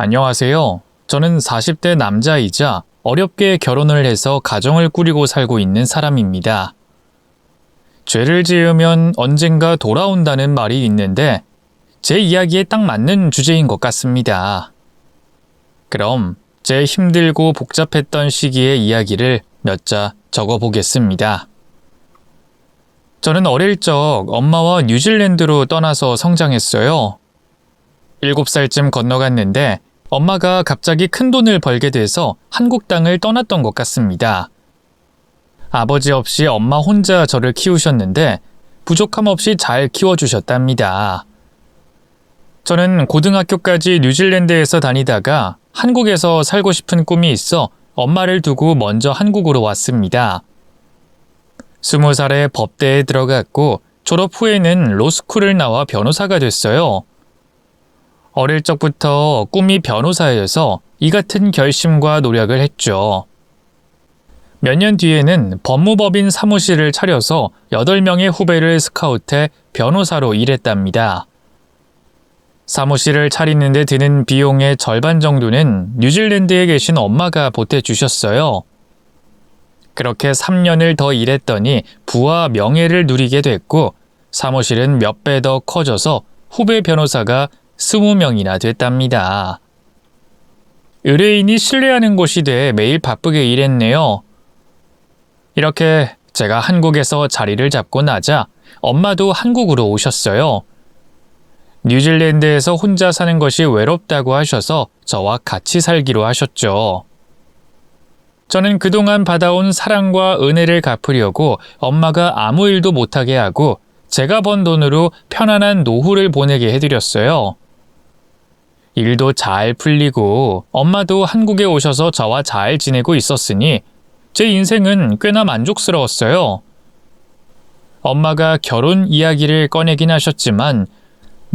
안녕하세요. 저는 40대 남자이자 어렵게 결혼을 해서 가정을 꾸리고 살고 있는 사람입니다. 죄를 지으면 언젠가 돌아온다는 말이 있는데 제 이야기에 딱 맞는 주제인 것 같습니다. 그럼 제 힘들고 복잡했던 시기의 이야기를 몇 자 적어보겠습니다. 저는 어릴 적 엄마와 뉴질랜드로 떠나서 성장했어요. 7살쯤 건너갔는데 엄마가 갑자기 큰 돈을 벌게 돼서 한국 땅을 떠났던 것 같습니다. 아버지 없이 엄마 혼자 저를 키우셨는데 부족함 없이 잘 키워주셨답니다. 저는 고등학교까지 뉴질랜드에서 다니다가 한국에서 살고 싶은 꿈이 있어 엄마를 두고 먼저 한국으로 왔습니다. 20살에 법대에 들어갔고 졸업 후에는 로스쿨을 나와 변호사가 됐어요. 어릴 적부터 꿈이 변호사여서 이 같은 결심과 노력을 했죠. 몇 년 뒤에는 법무법인 사무실을 차려서 8명의 후배를 스카우트해 변호사로 일했답니다. 사무실을 차리는 데 드는 비용의 절반 정도는 뉴질랜드에 계신 엄마가 보태주셨어요. 그렇게 3년을 더 일했더니 부와 명예를 누리게 됐고 사무실은 몇 배 더 커져서 후배 변호사가 20명이나 됐답니다. 의뢰인이 신뢰하는 곳이 돼 매일 바쁘게 일했네요. 이렇게 제가 한국에서 자리를 잡고 나자 엄마도 한국으로 오셨어요. 뉴질랜드에서 혼자 사는 것이 외롭다고 하셔서 저와 같이 살기로 하셨죠. 저는 그동안 받아온 사랑과 은혜를 갚으려고 엄마가 아무 일도 못하게 하고 제가 번 돈으로 편안한 노후를 보내게 해드렸어요. 일도 잘 풀리고 엄마도 한국에 오셔서 저와 잘 지내고 있었으니 제 인생은 꽤나 만족스러웠어요. 엄마가 결혼 이야기를 꺼내긴 하셨지만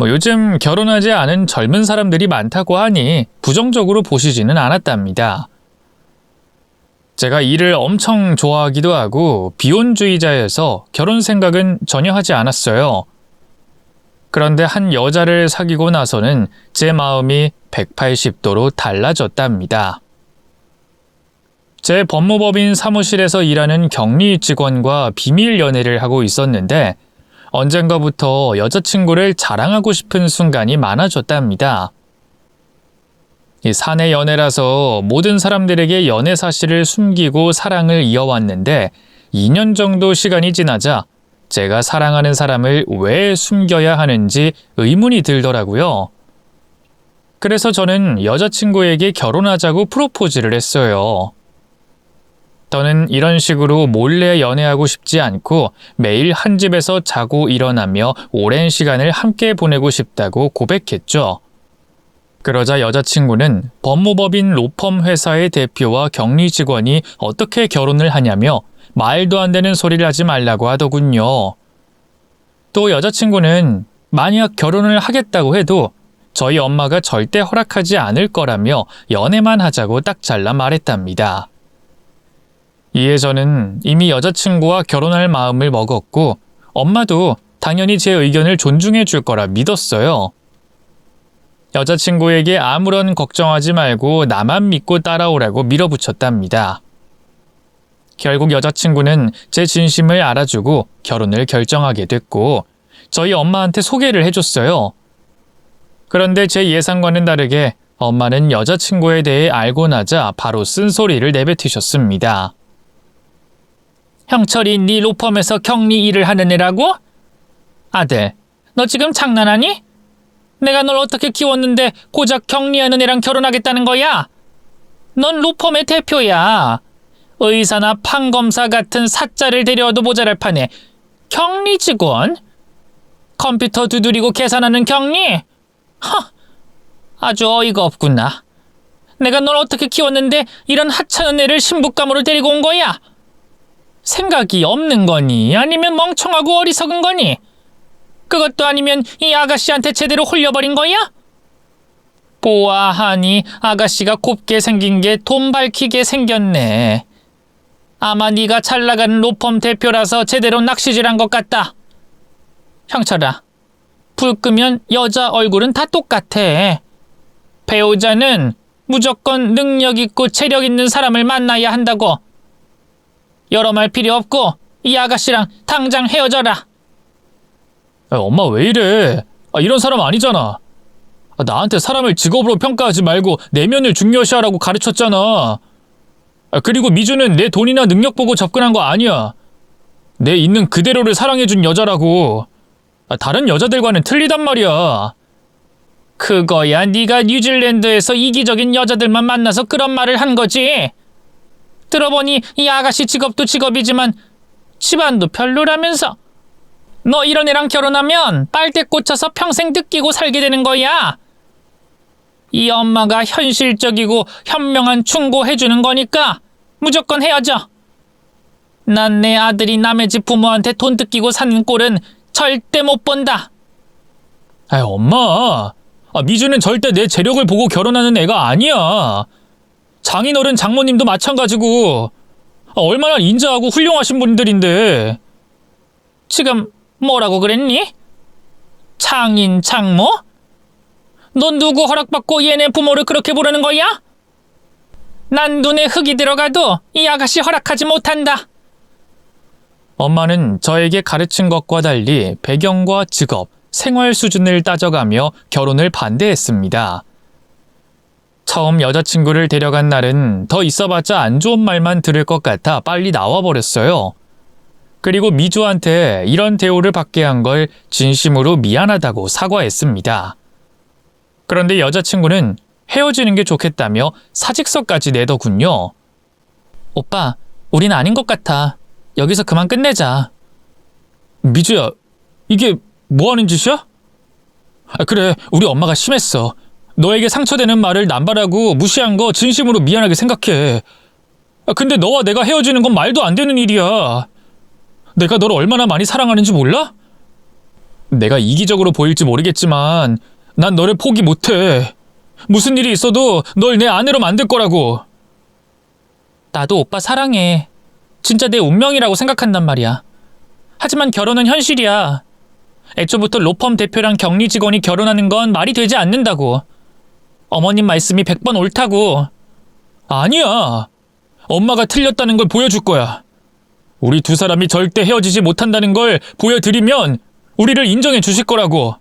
요즘 결혼하지 않은 젊은 사람들이 많다고 하니 부정적으로 보시지는 않았답니다. 제가 일을 엄청 좋아하기도 하고 비혼주의자여서 결혼 생각은 전혀 하지 않았어요. 그런데 한 여자를 사귀고 나서는 제 마음이 180도로 달라졌답니다. 제 법무법인 사무실에서 일하는 격리 직원과 비밀 연애를 하고 있었는데 언젠가부터 여자친구를 자랑하고 싶은 순간이 많아졌답니다. 이 사내 연애라서 모든 사람들에게 연애 사실을 숨기고 사랑을 이어왔는데 2년 정도 시간이 지나자 제가 사랑하는 사람을 왜 숨겨야 하는지 의문이 들더라고요. 그래서 저는 여자친구에게 결혼하자고 프로포즈를 했어요. 저는 이런 식으로 몰래 연애하고 싶지 않고 매일 한 집에서 자고 일어나며 오랜 시간을 함께 보내고 싶다고 고백했죠. 그러자 여자친구는 법무법인 로펌 회사의 대표와 격리 직원이 어떻게 결혼을 하냐며 말도 안 되는 소리를 하지 말라고 하더군요. 또 여자친구는 만약 결혼을 하겠다고 해도 저희 엄마가 절대 허락하지 않을 거라며 연애만 하자고 딱 잘라 말했답니다. 이에 저는 이미 여자친구와 결혼할 마음을 먹었고 엄마도 당연히 제 의견을 존중해 줄 거라 믿었어요. 여자친구에게 아무런 걱정하지 말고 나만 믿고 따라오라고 밀어붙였답니다. 결국 여자친구는 제 진심을 알아주고 결혼을 결정하게 됐고 저희 엄마한테 소개를 해줬어요. 그런데 제 예상과는 다르게 엄마는 여자친구에 대해 알고 나자 바로 쓴소리를 내뱉으셨습니다. 형철이 네 로펌에서 격리 일을 하는 애라고? 아들, 너 지금 장난하니? 내가 널 어떻게 키웠는데 고작 격리하는 애랑 결혼하겠다는 거야? 넌 로펌의 대표야. 의사나 판검사 같은 사자를 데려와도 모자랄 판에 격리 직원? 컴퓨터 두드리고 계산하는 격리? 아주 어이가 없구나. 내가 널 어떻게 키웠는데 이런 하찮은 애를 신부감으로 데리고 온 거야? 생각이 없는 거니? 아니면 멍청하고 어리석은 거니? 그것도 아니면 이 아가씨한테 제대로 홀려버린 거야? 보아하니 아가씨가 곱게 생긴 게 돈 밝히게 생겼네. 아마 네가 잘 나가는 로펌 대표라서 제대로 낚시질한 것 같다. 형철아, 불 끄면 여자 얼굴은 다 똑같아. 배우자는 무조건 능력 있고 체력 있는 사람을 만나야 한다고. 여러 말 필요 없고 이 아가씨랑 당장 헤어져라. 엄마 왜 이래? 이런 사람 아니잖아. 나한테 사람을 직업으로 평가하지 말고 내면을 중요시하라고 가르쳤잖아. 그리고 미주는 내 돈이나 능력 보고 접근한 거 아니야. 내 있는 그대로를 사랑해준 여자라고. 다른 여자들과는 틀리단 말이야. 그거야 네가 뉴질랜드에서 이기적인 여자들만 만나서 그런 말을 한 거지. 들어보니 이 아가씨 직업도 직업이지만 집안도 별로라면서. 너 이런 애랑 결혼하면 빨대 꽂혀서 평생 느끼고 살게 되는 거야. 이 엄마가 현실적이고 현명한 충고해주는 거니까 무조건 헤어져. 난 내 아들이 남의 집 부모한테 돈 뜯기고 사는 꼴은 절대 못 본다. 엄마. 미주는 절대 내 재력을 보고 결혼하는 애가 아니야. 장인어른 장모님도 마찬가지고. 얼마나 인자하고 훌륭하신 분들인데. 지금 뭐라고 그랬니? 장인 장모? 넌 누구 허락받고 얘네 부모를 그렇게 부르는 거야? 난 눈에 흙이 들어가도 이 아가씨 허락하지 못한다. 엄마는 저에게 가르친 것과 달리 배경과 직업, 생활 수준을 따져가며 결혼을 반대했습니다. 처음 여자친구를 데려간 날은 더 있어봤자 안 좋은 말만 들을 것 같아 빨리 나와버렸어요. 그리고 미주한테 이런 대우를 받게 한 걸 진심으로 미안하다고 사과했습니다. 그런데 여자친구는 헤어지는 게 좋겠다며 사직서까지 내더군요. 오빠, 우린 아닌 것 같아. 여기서 그만 끝내자. 미주야, 이게 뭐 하는 짓이야? 그래, 우리 엄마가 심했어. 너에게 상처되는 말을 남발하고 무시한 거 진심으로 미안하게 생각해. 근데 너와 내가 헤어지는 건 말도 안 되는 일이야. 내가 너를 얼마나 많이 사랑하는지 몰라? 내가 이기적으로 보일지 모르겠지만 난 너를 포기 못해. 무슨 일이 있어도 널 내 아내로 만들 거라고. 나도 오빠 사랑해. 진짜 내 운명이라고 생각한단 말이야. 하지만 결혼은 현실이야. 애초부터 로펌 대표랑 격리 직원이 결혼하는 건 말이 되지 않는다고. 어머님 말씀이 100번 옳다고. 아니야. 엄마가 틀렸다는 걸 보여줄 거야. 우리 두 사람이 절대 헤어지지 못한다는 걸 보여드리면 우리를 인정해 주실 거라고.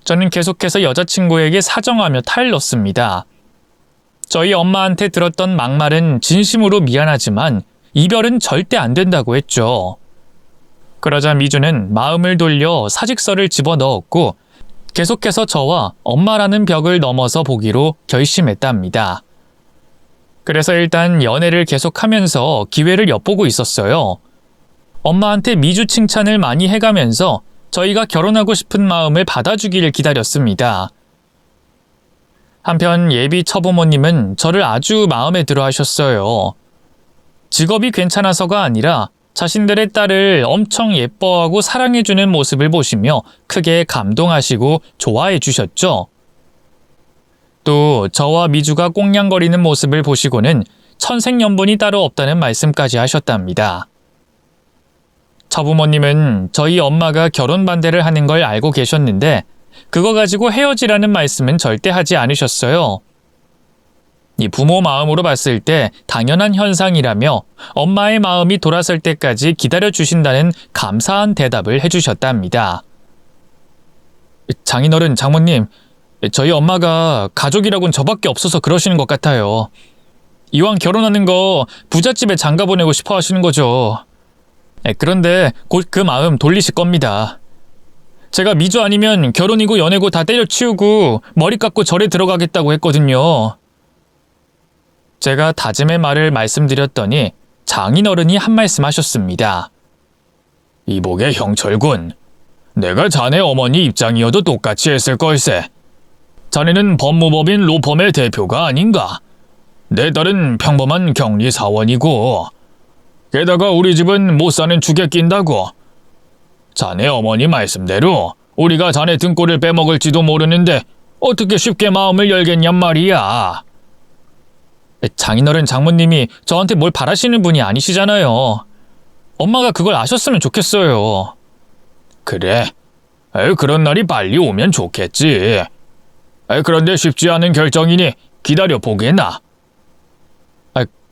저는 계속해서 여자친구에게 사정하며 탈을 넣습니다. 저희 엄마한테 들었던 막말은 진심으로 미안하지만 이별은 절대 안 된다고 했죠. 그러자 미주는 마음을 돌려 사직서를 집어넣었고 계속해서 저와 엄마라는 벽을 넘어서 보기로 결심했답니다. 그래서 일단 연애를 계속하면서 기회를 엿보고 있었어요. 엄마한테 미주 칭찬을 많이 해가면서 저희가 결혼하고 싶은 마음을 받아주기를 기다렸습니다. 한편 예비 처부모님은 저를 아주 마음에 들어 하셨어요. 직업이 괜찮아서가 아니라 자신들의 딸을 엄청 예뻐하고 사랑해주는 모습을 보시며 크게 감동하시고 좋아해 주셨죠. 또 저와 미주가 꽁냥거리는 모습을 보시고는 천생연분이 따로 없다는 말씀까지 하셨답니다. 처부모님은 저희 엄마가 결혼 반대를 하는 걸 알고 계셨는데 그거 가지고 헤어지라는 말씀은 절대 하지 않으셨어요. 이 부모 마음으로 봤을 때 당연한 현상이라며 엄마의 마음이 돌아설 때까지 기다려주신다는 감사한 대답을 해주셨답니다. 장인어른, 장모님, 저희 엄마가 가족이라곤 저밖에 없어서 그러시는 것 같아요. 이왕 결혼하는 거 부잣집에 장가 보내고 싶어 하시는 거죠. 그런데 곧 그 마음 돌리실 겁니다. 제가 미주 아니면 결혼이고 연애고 다 때려치우고 머리 깎고 절에 들어가겠다고 했거든요. 제가 다짐의 말을 말씀드렸더니 장인어른이 한 말씀 하셨습니다. 이복의 형철군, 내가 자네 어머니 입장이어도 똑같이 했을 걸세. 자네는 법무법인 로펌의 대표가 아닌가. 내 딸은 평범한 격리 사원이고 게다가 우리 집은 못 사는 죽에 낀다고. 자네 어머니 말씀대로 우리가 자네 등골을 빼먹을지도 모르는데 어떻게 쉽게 마음을 열겠냔 말이야. 장인어른 장모님이 저한테 뭘 바라시는 분이 아니시잖아요. 엄마가 그걸 아셨으면 좋겠어요. 그래. 그런 날이 빨리 오면 좋겠지. 그런데 쉽지 않은 결정이니 기다려 보게나.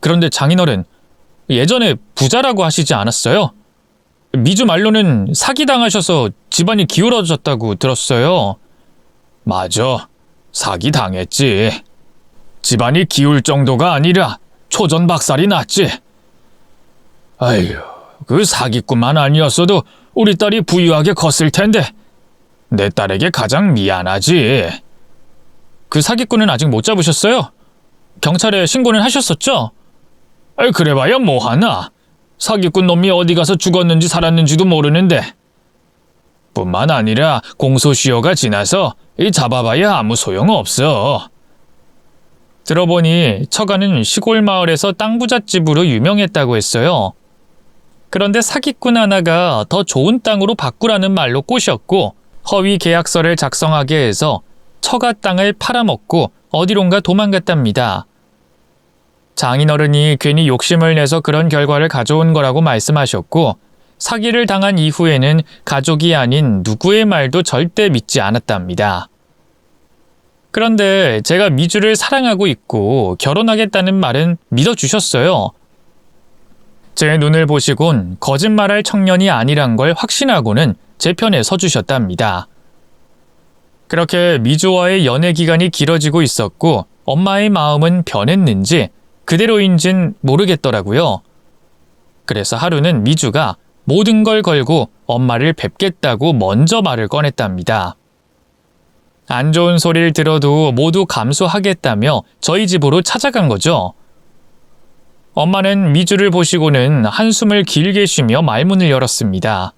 그런데 장인어른, 예전에 부자라고 하시지 않았어요? 미주 말로는 사기당하셔서 집안이 기울어졌다고 들었어요. 맞아, 사기당했지. 집안이 기울 정도가 아니라 초전박살이 났지. 아휴, 그 사기꾼만 아니었어도 우리 딸이 부유하게 컸을 텐데 내 딸에게 가장 미안하지. 그 사기꾼은 아직 못 잡으셨어요? 경찰에 신고는 하셨었죠? 그래봐야 뭐하나. 사기꾼 놈이 어디 가서 죽었는지 살았는지도 모르는데. 뿐만 아니라 공소시효가 지나서 잡아봐야 아무 소용없어. 들어보니 처가는 시골 마을에서 땅 부잣집으로 유명했다고 했어요. 그런데 사기꾼 하나가 더 좋은 땅으로 바꾸라는 말로 꼬셨고 허위 계약서를 작성하게 해서 처가 땅을 팔아먹고 어디론가 도망갔답니다. 장인어른이 괜히 욕심을 내서 그런 결과를 가져온 거라고 말씀하셨고 사기를 당한 이후에는 가족이 아닌 누구의 말도 절대 믿지 않았답니다. 그런데 제가 미주를 사랑하고 있고 결혼하겠다는 말은 믿어주셨어요. 제 눈을 보시곤 거짓말할 청년이 아니란 걸 확신하고는 제 편에 서주셨답니다. 그렇게 미주와의 연애 기간이 길어지고 있었고 엄마의 마음은 변했는지 그대로인진 모르겠더라고요. 그래서 하루는 미주가 모든 걸 걸고 엄마를 뵙겠다고 먼저 말을 꺼냈답니다. 안 좋은 소리를 들어도 모두 감수하겠다며 저희 집으로 찾아간 거죠. 엄마는 미주를 보시고는 한숨을 길게 쉬며 말문을 열었습니다.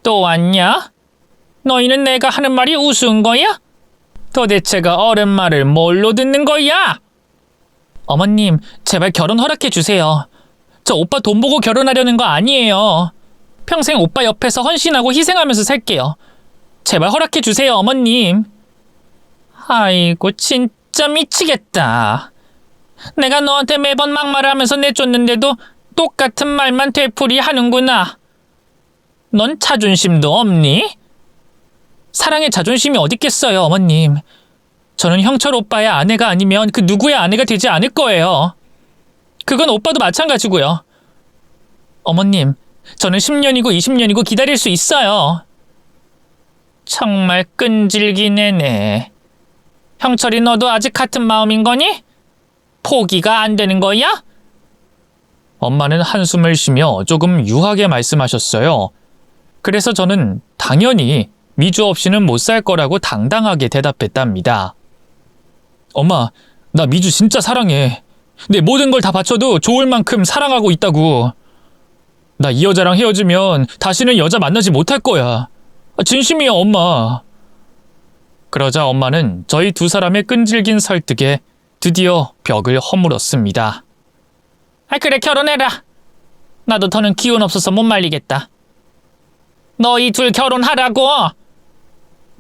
또 왔냐? 너희는 내가 하는 말이 우스운 거야? 도대체가 어른 말을 뭘로 듣는 거야? 어머님, 제발 결혼 허락해 주세요. 저 오빠 돈 보고 결혼하려는 거 아니에요. 평생 오빠 옆에서 헌신하고 희생하면서 살게요. 제발 허락해 주세요, 어머님. 아이고, 진짜 미치겠다. 내가 너한테 매번 막말을 하면서 내쫓는데도 똑같은 말만 되풀이하는구나. 넌 자존심도 없니? 사랑에 자존심이 어딨겠어요, 어머님. 저는 형철 오빠의 아내가 아니면 그 누구의 아내가 되지 않을 거예요. 그건 오빠도 마찬가지고요. 어머님, 저는 10년이고 20년이고 기다릴 수 있어요. 정말 끈질기네네. 형철이 너도 아직 같은 마음인 거니? 포기가 안 되는 거야? 엄마는 한숨을 쉬며 조금 유하게 말씀하셨어요. 그래서 저는 당연히 미주 없이는 못 살 거라고 당당하게 대답했답니다. 엄마, 나 미주 진짜 사랑해. 내 모든 걸 다 바쳐도 좋을 만큼 사랑하고 있다고. 나 이 여자랑 헤어지면 다시는 여자 만나지 못할 거야. 진심이야, 엄마. 그러자 엄마는 저희 두 사람의 끈질긴 설득에 드디어 벽을 허물었습니다. 그래, 결혼해라. 나도 더는 기운 없어서 못 말리겠다. 너희 둘 결혼하라고.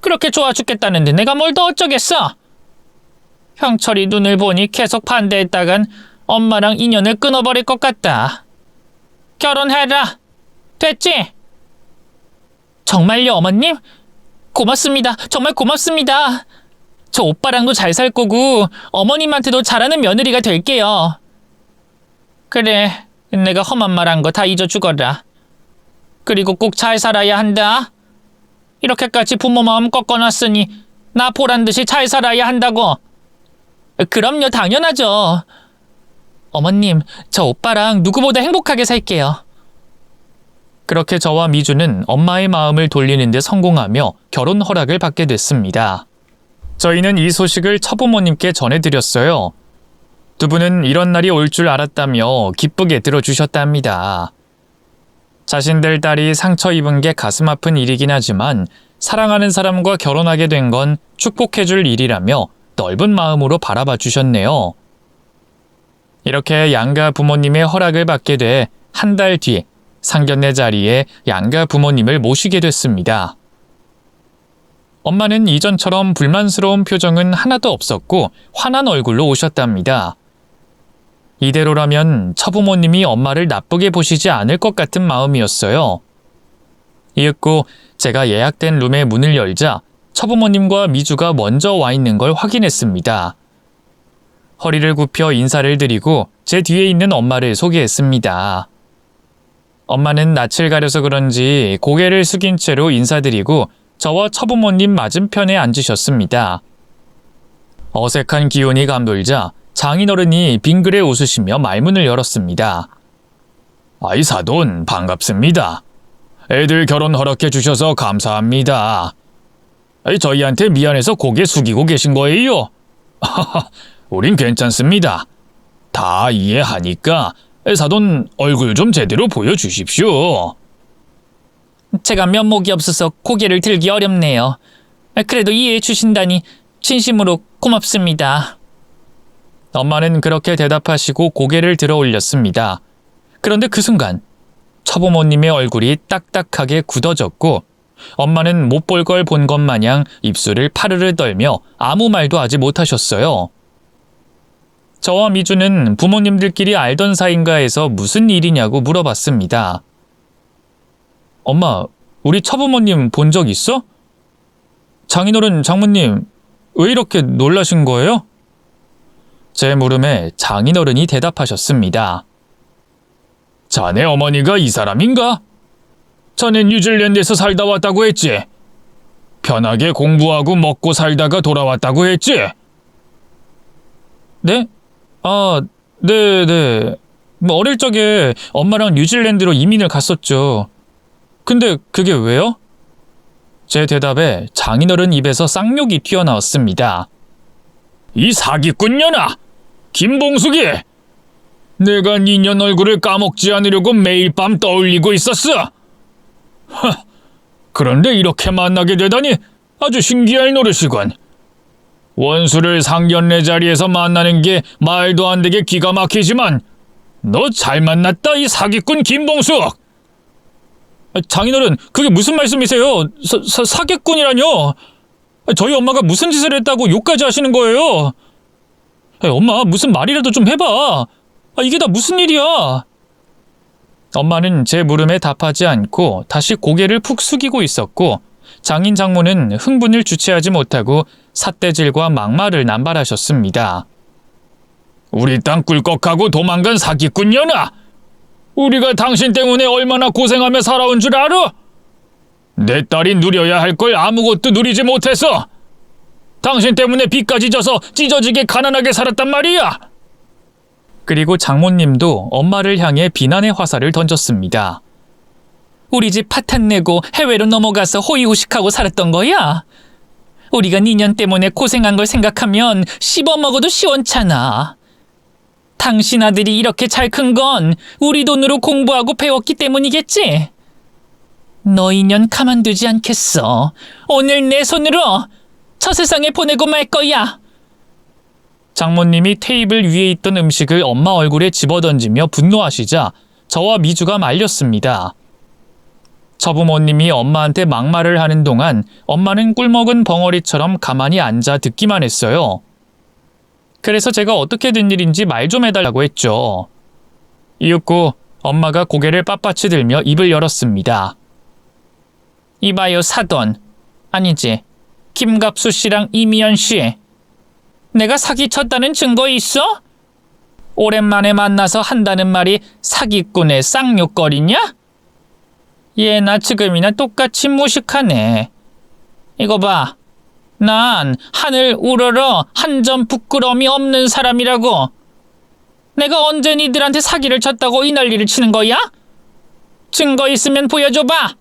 그렇게 좋아 죽겠다는데 내가 뭘 더 어쩌겠어. 형철이 눈을 보니 계속 반대했다간 엄마랑 인연을 끊어버릴 것 같다. 결혼해라. 됐지? 정말요, 어머님? 고맙습니다. 정말 고맙습니다. 저 오빠랑도 잘 살 거고 어머님한테도 잘하는 며느리가 될게요. 그래, 내가 험한 말 한 거 다 잊어 죽어라. 그리고 꼭 잘 살아야 한다. 이렇게까지 부모 마음 꺾어놨으니 나 보란듯이 잘 살아야 한다고. 그럼요, 당연하죠. 어머님, 저 오빠랑 누구보다 행복하게 살게요. 그렇게 저와 미주는 엄마의 마음을 돌리는 데 성공하며 결혼 허락을 받게 됐습니다. 저희는 이 소식을 처부모님께 전해드렸어요. 두 분은 이런 날이 올 줄 알았다며 기쁘게 들어주셨답니다. 자신들 딸이 상처 입은 게 가슴 아픈 일이긴 하지만 사랑하는 사람과 결혼하게 된 건 축복해줄 일이라며 넓은 마음으로 바라봐 주셨네요. 이렇게 양가 부모님의 허락을 받게 돼 한 달 뒤 상견례 자리에 양가 부모님을 모시게 됐습니다. 엄마는 이전처럼 불만스러운 표정은 하나도 없었고 환한 얼굴로 오셨답니다. 이대로라면 처부모님이 엄마를 나쁘게 보시지 않을 것 같은 마음이었어요. 이윽고 제가 예약된 룸의 문을 열자 처부모님과 미주가 먼저 와 있는 걸 확인했습니다. 허리를 굽혀 인사를 드리고 제 뒤에 있는 엄마를 소개했습니다. 엄마는 낯을 가려서 그런지 고개를 숙인 채로 인사드리고 저와 처부모님 맞은편에 앉으셨습니다. 어색한 기운이 감돌자 장인어른이 빙그레 웃으시며 말문을 열었습니다. 아이 사돈 반갑습니다. 애들 결혼 허락해 주셔서 감사합니다. 저희한테 미안해서 고개 숙이고 계신 거예요? 우린 괜찮습니다. 다 이해하니까 사돈 얼굴 좀 제대로 보여주십시오. 제가 면목이 없어서 고개를 들기 어렵네요. 그래도 이해해 주신다니 진심으로 고맙습니다. 엄마는 그렇게 대답하시고 고개를 들어 올렸습니다. 그런데 그 순간 처부모님의 얼굴이 딱딱하게 굳어졌고 엄마는 못 볼 걸 본 것 마냥 입술을 파르르 떨며 아무 말도 하지 못하셨어요. 저와 미주는 부모님들끼리 알던 사이인가 해서 무슨 일이냐고 물어봤습니다. 엄마, 우리 처부모님 본 적 있어? 장인어른, 장모님, 왜 이렇게 놀라신 거예요? 제 물음에 장인어른이 대답하셨습니다. 자네 어머니가 이 사람인가? 자네 뉴질랜드에서 살다 왔다고 했지? 편하게 공부하고 먹고 살다가 돌아왔다고 했지? 네? 네네. 어릴 적에 엄마랑 뉴질랜드로 이민을 갔었죠. 근데 그게 왜요? 제 대답에 장인어른 입에서 쌍욕이 튀어나왔습니다. 이 사기꾼년아! 김봉숙이! 내가 니년 얼굴을 까먹지 않으려고 매일 밤 떠올리고 있었어! 그런데 이렇게 만나게 되다니 아주 신기할 노릇이군. 원수를 상견례 자리에서 만나는 게 말도 안 되게 기가 막히지만 너 잘 만났다 이 사기꾼 김봉숙! 장인어른, 그게 무슨 말씀이세요? 사기꾼이라뇨? 저희 엄마가 무슨 짓을 했다고 욕까지 하시는 거예요? 엄마, 무슨 말이라도 좀 해봐. 이게 다 무슨 일이야? 엄마는 제 물음에 답하지 않고 다시 고개를 푹 숙이고 있었고 장인 장모는 흥분을 주체하지 못하고 삿대질과 막말을 남발하셨습니다. 우리 땅 꿀꺽하고 도망간 사기꾼년아! 우리가 당신 때문에 얼마나 고생하며 살아온 줄 알아? 내 딸이 누려야 할 걸 아무것도 누리지 못해서 당신 때문에 빚까지 져서 찢어지게 가난하게 살았단 말이야! 그리고 장모님도 엄마를 향해 비난의 화살을 던졌습니다. 우리 집 파탄 내고 해외로 넘어가서 호의호식하고 살았던 거야? 우리가 니년 때문에 고생한 걸 생각하면 씹어먹어도 시원찮아. 당신 아들이 이렇게 잘 큰 건 우리 돈으로 공부하고 배웠기 때문이겠지? 너 인연 가만두지 않겠어. 오늘 내 손으로 저 세상에 보내고 말 거야. 장모님이 테이블 위에 있던 음식을 엄마 얼굴에 집어던지며 분노하시자 저와 미주가 말렸습니다. 처부모님이 엄마한테 막말을 하는 동안 엄마는 꿀먹은 벙어리처럼 가만히 앉아 듣기만 했어요. 그래서 제가 어떻게 된 일인지 말 좀 해달라고 했죠. 이윽고 엄마가 고개를 빳빳이 들며 입을 열었습니다. 이봐요 사돈. 아니지. 김갑수 씨랑 이미연 씨. 내가 사기쳤다는 증거 있어? 오랜만에 만나서 한다는 말이 사기꾼의 쌍욕거리냐? 얘나 지금이나 똑같이 무식하네. 이거 봐. 난 하늘 우러러 한 점 부끄러움이 없는 사람이라고. 내가 언제 니들한테 사기를 쳤다고 이 난리를 치는 거야? 증거 있으면 보여줘봐.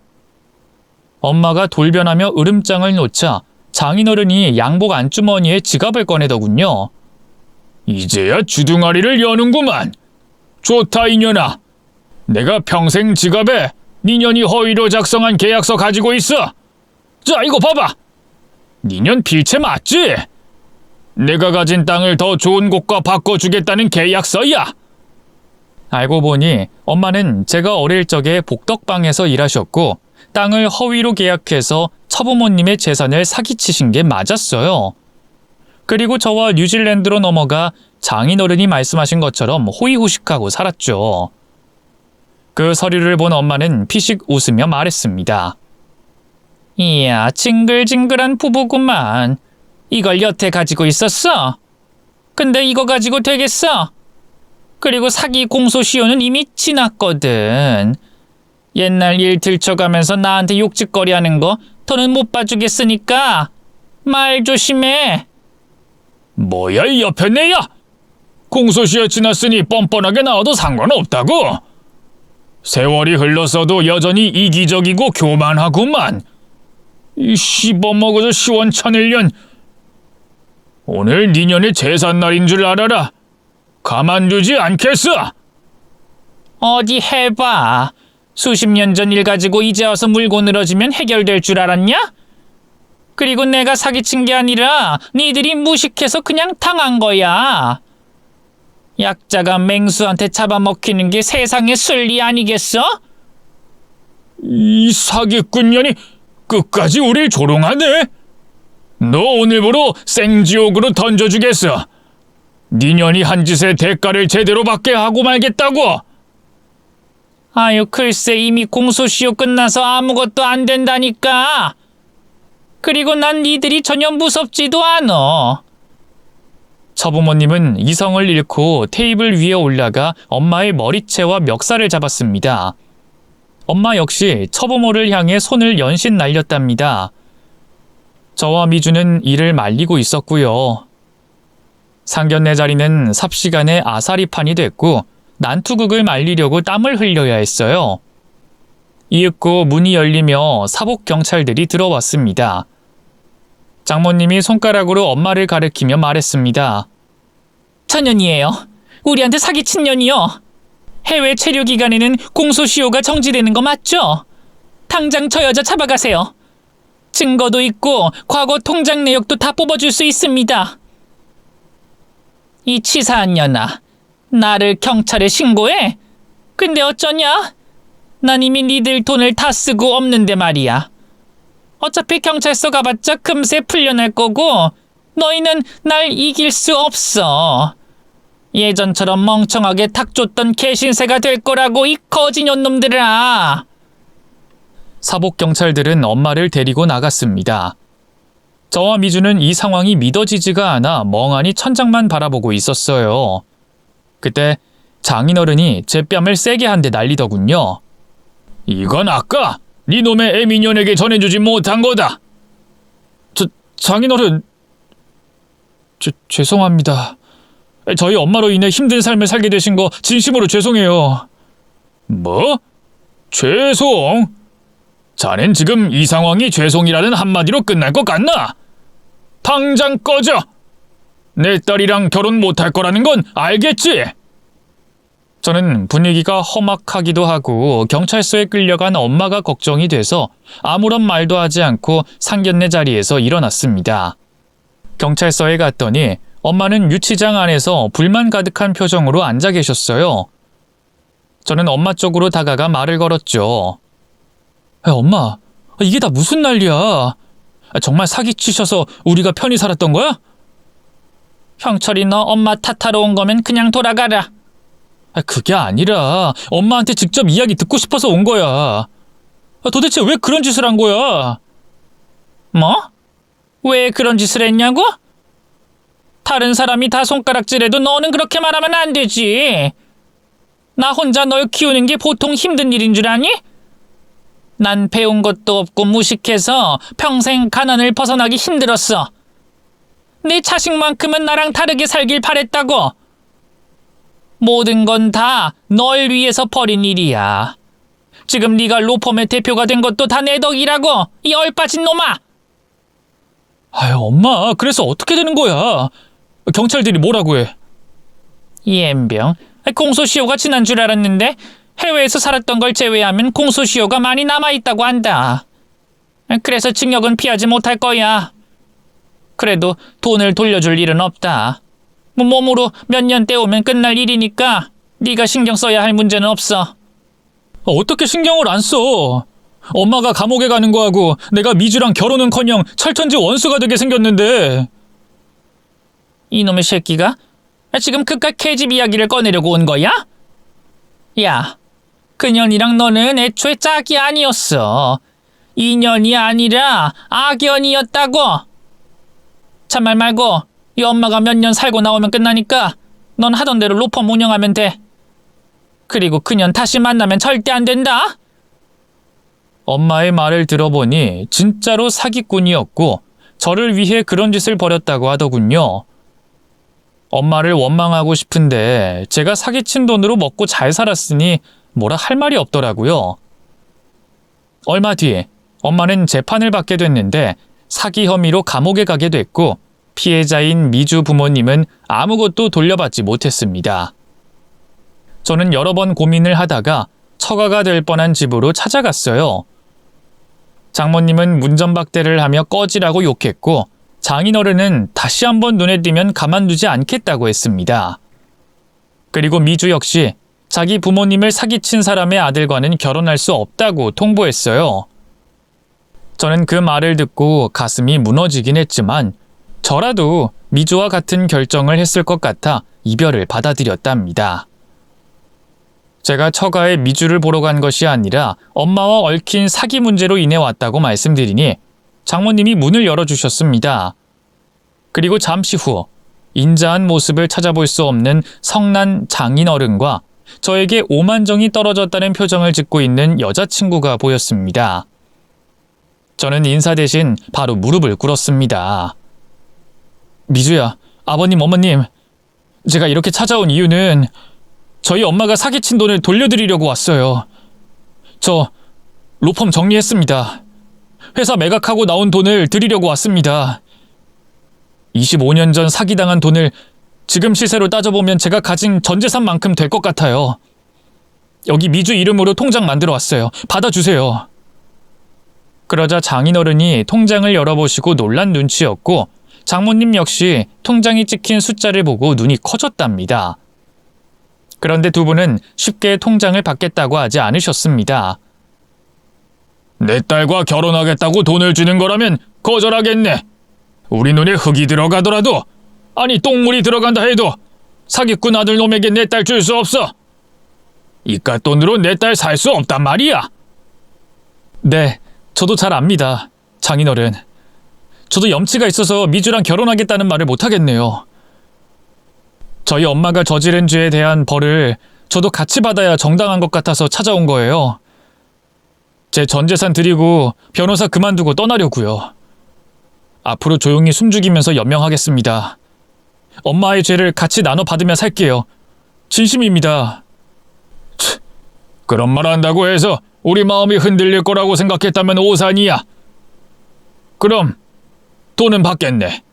엄마가 돌변하며 으름장을 놓자 장인어른이 양복 안주머니에 지갑을 꺼내더군요. 이제야 주둥아리를 여는구만. 좋다 이년아. 내가 평생 지갑에 니년이 허위로 작성한 계약서 가지고 있어. 자 이거 봐봐. 니년 필체 맞지? 내가 가진 땅을 더 좋은 곳과 바꿔주겠다는 계약서야. 알고 보니 엄마는 제가 어릴 적에 복덕방에서 일하셨고 땅을 허위로 계약해서 처부모님의 재산을 사기치신 게 맞았어요. 그리고 저와 뉴질랜드로 넘어가 장인어른이 말씀하신 것처럼 호의호식하고 살았죠. 그 서류를 본 엄마는 피식 웃으며 말했습니다. 이야, 징글징글한 부부구만. 이걸 여태 가지고 있었어? 근데 이거 가지고 되겠어? 그리고 사기 공소시효는 이미 지났거든. 옛날 일 들춰가면서 나한테 욕짓거리하는 거 더는 못 봐주겠으니까 말 조심해. 뭐야 이 옆에 내야? 공소시효 지났으니 뻔뻔하게 나와도 상관없다고. 세월이 흘렀어도 여전히 이기적이고 교만하구만. 이 씹어먹어서 시원찮을 년. 오늘 니년의 제삿날인 줄 알아라. 가만두지 않겠어. 어디 해봐. 수십 년 전 일 가지고 이제 와서 물고 늘어지면 해결될 줄 알았냐? 그리고 내가 사기친 게 아니라 니들이 무식해서 그냥 당한 거야. 약자가 맹수한테 잡아먹히는 게 세상의 순리 아니겠어? 이 사기꾼년이 끝까지 우릴 조롱하네. 너 오늘부로 생지옥으로 던져주겠어. 니년이 한 짓의 대가를 제대로 받게 하고 말겠다고. 아유, 글쎄 이미 공소시효 끝나서 아무것도 안 된다니까. 그리고 난 니들이 전혀 무섭지도 않어. 처부모님은 이성을 잃고 테이블 위에 올라가 엄마의 머리채와 멱살을 잡았습니다. 엄마 역시 처부모를 향해 손을 연신 날렸답니다. 저와 미주는 이를 말리고 있었고요. 상견례 자리는 삽시간에 아사리판이 됐고 난투극을 말리려고 땀을 흘려야 했어요. 이윽고 문이 열리며 사복 경찰들이 들어왔습니다. 장모님이 손가락으로 엄마를 가리키며 말했습니다. 천년이에요. 우리한테 사기친 년이요. 해외 체류 기간에는 공소시효가 정지되는 거 맞죠? 당장 저 여자 잡아가세요. 증거도 있고 과거 통장 내역도 다 뽑아줄 수 있습니다. 이 치사한 년아, 나를 경찰에 신고해? 근데 어쩌냐? 난 이미 니들 돈을 다 쓰고 없는데 말이야. 어차피 경찰서 가봤자 금세 풀려날 거고 너희는 날 이길 수 없어. 예전처럼 멍청하게 탁 쫓던 개신세가 될 거라고 이 거지년 놈들아. 사복 경찰들은 엄마를 데리고 나갔습니다. 저와 미주는 이 상황이 믿어지지가 않아 멍하니 천장만 바라보고 있었어요. 그때 장인어른이 제 뺨을 세게 한 대 날리더군요. 이건 아까 네 놈의 애미년에게 전해주지 못한 거다. 장인어른, 죄송합니다. 저희 엄마로 인해 힘든 삶을 살게 되신 거 진심으로 죄송해요. 뭐? 죄송? 자넨 지금 이 상황이 죄송이라는 한마디로 끝날 것 같나? 당장 꺼져! 내 딸이랑 결혼 못할 거라는 건 알겠지? 저는 분위기가 험악하기도 하고 경찰서에 끌려간 엄마가 걱정이 돼서 아무런 말도 하지 않고 상견례 자리에서 일어났습니다. 경찰서에 갔더니 엄마는 유치장 안에서 불만 가득한 표정으로 앉아 계셨어요. 저는 엄마 쪽으로 다가가 말을 걸었죠. 엄마, 이게 다 무슨 난리야? 정말 사기치셔서 우리가 편히 살았던 거야? 형철이 너 엄마 탓하러 온 거면 그냥 돌아가라. 그게 아니라 엄마한테 직접 이야기 듣고 싶어서 온 거야. 도대체 왜 그런 짓을 한 거야? 뭐? 왜 그런 짓을 했냐고? 다른 사람이 다 손가락질해도 너는 그렇게 말하면 안 되지. 나 혼자 널 키우는 게 보통 힘든 일인 줄 아니? 난 배운 것도 없고 무식해서 평생 가난을 벗어나기 힘들었어. 내 자식만큼은 나랑 다르게 살길 바랬다고. 모든 건 다 널 위해서 벌인 일이야. 지금 네가 로펌의 대표가 된 것도 다 내 덕이라고, 이 얼빠진 놈아. 아유, 엄마, 그래서 어떻게 되는 거야? 경찰들이 뭐라고 해? 이엠병, 공소시효가 지난 줄 알았는데 해외에서 살았던 걸 제외하면 공소시효가 많이 남아있다고 한다. 그래서 징역은 피하지 못할 거야. 그래도 돈을 돌려줄 일은 없다. 몸으로 몇 년 때우면 끝날 일이니까 네가 신경 써야 할 문제는 없어. 어떻게 신경을 안 써? 엄마가 감옥에 가는 거하고 내가 미주랑 결혼은커녕 철천지 원수가 되게 생겼는데. 이놈의 새끼가 지금 그깟 계집 이야기를 꺼내려고 온 거야? 야, 그년이랑 너는 애초에 짝이 아니었어. 인연이 아니라 악연이었다고. 참말 말고 이 엄마가 몇 년 살고 나오면 끝나니까 넌 하던 대로 로펌 운영하면 돼. 그리고 그년 다시 만나면 절대 안 된다. 엄마의 말을 들어보니 진짜로 사기꾼이었고 저를 위해 그런 짓을 벌였다고 하더군요. 엄마를 원망하고 싶은데 제가 사기친 돈으로 먹고 잘 살았으니 뭐라 할 말이 없더라고요. 얼마 뒤 엄마는 재판을 받게 됐는데 사기 혐의로 감옥에 가게 됐고 피해자인 미주 부모님은 아무것도 돌려받지 못했습니다. 저는 여러 번 고민을 하다가 처가가 될 뻔한 집으로 찾아갔어요. 장모님은 문전박대를 하며 꺼지라고 욕했고 장인어른은 다시 한번 눈에 띄면 가만두지 않겠다고 했습니다. 그리고 미주 역시 자기 부모님을 사기친 사람의 아들과는 결혼할 수 없다고 통보했어요. 저는 그 말을 듣고 가슴이 무너지긴 했지만 저라도 미주와 같은 결정을 했을 것 같아 이별을 받아들였답니다. 제가 처가에 미주를 보러 간 것이 아니라 엄마와 얽힌 사기 문제로 인해 왔다고 말씀드리니 장모님이 문을 열어주셨습니다. 그리고 잠시 후 인자한 모습을 찾아볼 수 없는 성난 장인어른과 저에게 오만정이 떨어졌다는 표정을 짓고 있는 여자친구가 보였습니다. 저는 인사 대신 바로 무릎을 꿇었습니다. 미주야, 아버님, 어머님, 제가 이렇게 찾아온 이유는 저희 엄마가 사기친 돈을 돌려드리려고 왔어요. 저 로펌 정리했습니다. 회사 매각하고 나온 돈을 드리려고 왔습니다. 25년 전 사기당한 돈을 지금 시세로 따져보면 제가 가진 전 재산만큼 될 것 같아요. 여기 미주 이름으로 통장 만들어 왔어요. 받아주세요. 그러자 장인어른이 통장을 열어보시고 놀란 눈치였고 장모님 역시 통장이 찍힌 숫자를 보고 눈이 커졌답니다. 그런데 두 분은 쉽게 통장을 받겠다고 하지 않으셨습니다. 내 딸과 결혼하겠다고 돈을 주는 거라면 거절하겠네. 우리 눈에 흙이 들어가더라도, 아니 똥물이 들어간다 해도 사기꾼 아들놈에게 내 딸 줄 수 없어. 이깟 돈으로 내 딸 살 수 없단 말이야. 네, 저도 잘 압니다, 장인어른. 저도 염치가 있어서 미주랑 결혼하겠다는 말을 못하겠네요. 저희 엄마가 저지른 죄에 대한 벌을 저도 같이 받아야 정당한 것 같아서 찾아온 거예요. 제 전 재산 드리고 변호사 그만두고 떠나려고요. 앞으로 조용히 숨죽이면서 연명하겠습니다. 엄마의 죄를 같이 나눠 받으며 살게요. 진심입니다. 그런 말 한다고 해서 우리 마음이 흔들릴 거라고 생각했다면 오산이야. 그럼 돈은 받겠네.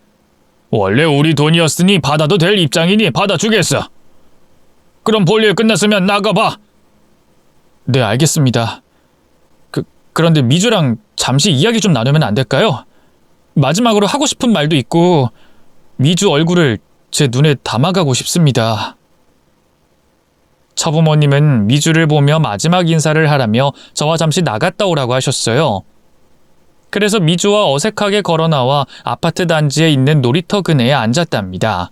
원래 우리 돈이었으니 받아도 될 입장이니 받아주겠어. 그럼 볼일 끝났으면 나가봐. 네, 알겠습니다. 그런데 미주랑 잠시 이야기 좀 나누면 안 될까요? 마지막으로 하고 싶은 말도 있고 미주 얼굴을 제 눈에 담아가고 싶습니다. 처부모님은 미주를 보며 마지막 인사를 하라며 저와 잠시 나갔다 오라고 하셨어요. 그래서 미주와 어색하게 걸어나와 아파트 단지에 있는 놀이터 그네에 앉았답니다.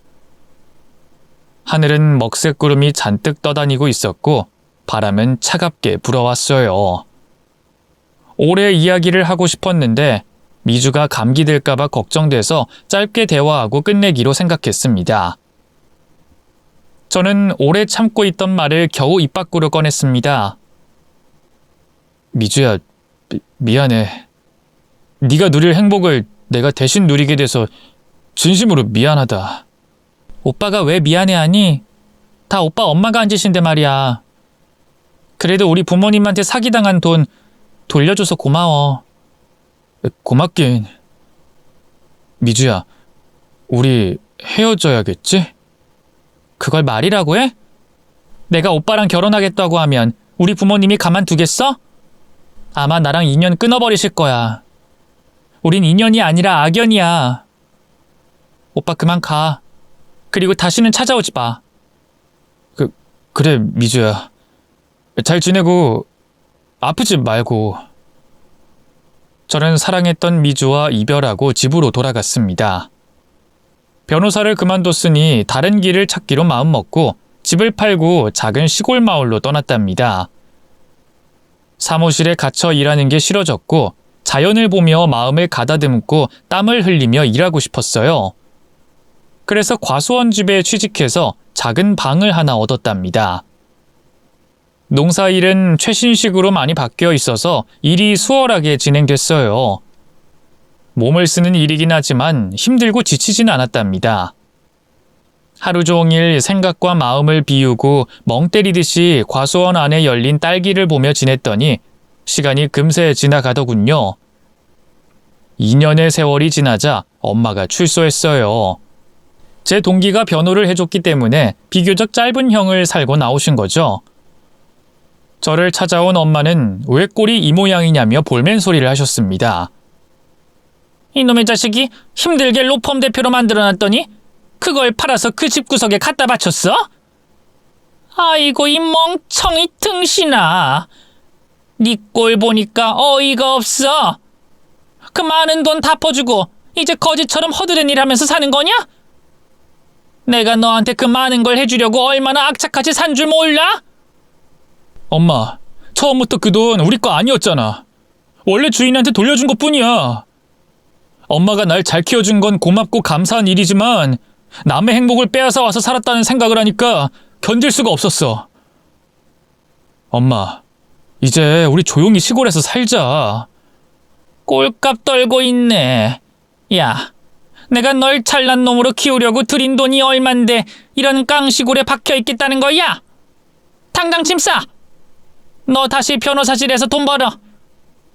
하늘은 먹색 구름이 잔뜩 떠다니고 있었고 바람은 차갑게 불어왔어요. 오래 이야기를 하고 싶었는데 미주가 감기될까봐 걱정돼서 짧게 대화하고 끝내기로 생각했습니다. 저는 오래 참고 있던 말을 겨우 입 밖으로 꺼냈습니다. 미주야, 미안해. 네가 누릴 행복을 내가 대신 누리게 돼서 진심으로 미안하다. 오빠가 왜 미안해하니? 다 오빠 엄마가 한 짓인데 말이야. 그래도 우리 부모님한테 사기당한 돈 돌려줘서 고마워. 고맙긴. 미주야, 우리 헤어져야겠지? 그걸 말이라고 해? 내가 오빠랑 결혼하겠다고 하면 우리 부모님이 가만두겠어? 아마 나랑 인연 끊어버리실 거야. 우린 인연이 아니라 악연이야. 오빠 그만 가. 그리고 다시는 찾아오지 마. 그래, 미주야. 잘 지내고 아프지 말고. 저는 사랑했던 미주와 이별하고 집으로 돌아갔습니다. 변호사를 그만뒀으니 다른 길을 찾기로 마음먹고 집을 팔고 작은 시골 마을로 떠났답니다. 사무실에 갇혀 일하는 게 싫어졌고 자연을 보며 마음을 가다듬고 땀을 흘리며 일하고 싶었어요. 그래서 과수원집에 취직해서 작은 방을 하나 얻었답니다. 농사일은 최신식으로 많이 바뀌어 있어서 일이 수월하게 진행됐어요. 몸을 쓰는 일이긴 하지만 힘들고 지치진 않았답니다. 하루 종일 생각과 마음을 비우고 멍 때리듯이 과수원 안에 열린 딸기를 보며 지냈더니 시간이 금세 지나가더군요. 2년의 세월이 지나자 엄마가 출소했어요. 제 동기가 변호를 해줬기 때문에 비교적 짧은 형을 살고 나오신 거죠. 저를 찾아온 엄마는 왜 꼴이 이 모양이냐며 볼멘 소리를 하셨습니다. 이놈의 자식이 힘들게 로펌 대표로 만들어놨더니 그걸 팔아서 그 집구석에 갖다 바쳤어? 아이고 이 멍청이 등신아. 네 꼴 보니까 어이가 없어. 그 많은 돈 다 퍼주고 이제 거지처럼 허드렛 일하면서 사는 거냐? 내가 너한테 그 많은 걸 해주려고 얼마나 악착같이 산 줄 몰라? 엄마, 처음부터 그 돈 우리 거 아니었잖아. 원래 주인한테 돌려준 것뿐이야. 엄마가 날 잘 키워준 건 고맙고 감사한 일이지만 남의 행복을 빼앗아 와서 살았다는 생각을 하니까 견딜 수가 없었어. 엄마, 이제 우리 조용히 시골에서 살자. 꼴값 떨고 있네. 야, 내가 널 잘난 놈으로 키우려고 들인 돈이 얼만데 이런 깡시골에 박혀있겠다는 거야? 당장 짐 싸! 너 다시 변호사실에서 돈 벌어.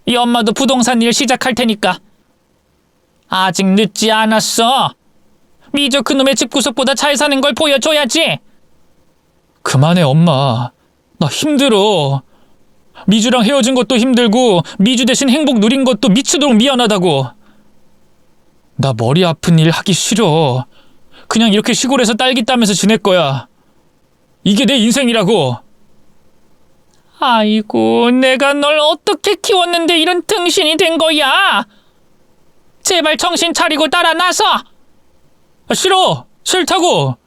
이 엄마도 부동산 일 시작할 테니까. 아직 늦지 않았어. 미주 그놈의 집구석보다 잘 사는 걸 보여줘야지. 그만해 엄마. 나 힘들어. 미주랑 헤어진 것도 힘들고 미주 대신 행복 누린 것도 미치도록 미안하다고. 나 머리 아픈 일 하기 싫어. 그냥 이렇게 시골에서 딸기 따면서 지낼 거야. 이게 내 인생이라고. 아이고, 내가 널 어떻게 키웠는데 이런 등신이 된 거야. 제발 정신 차리고 따라 나서. 싫어. 싫다고.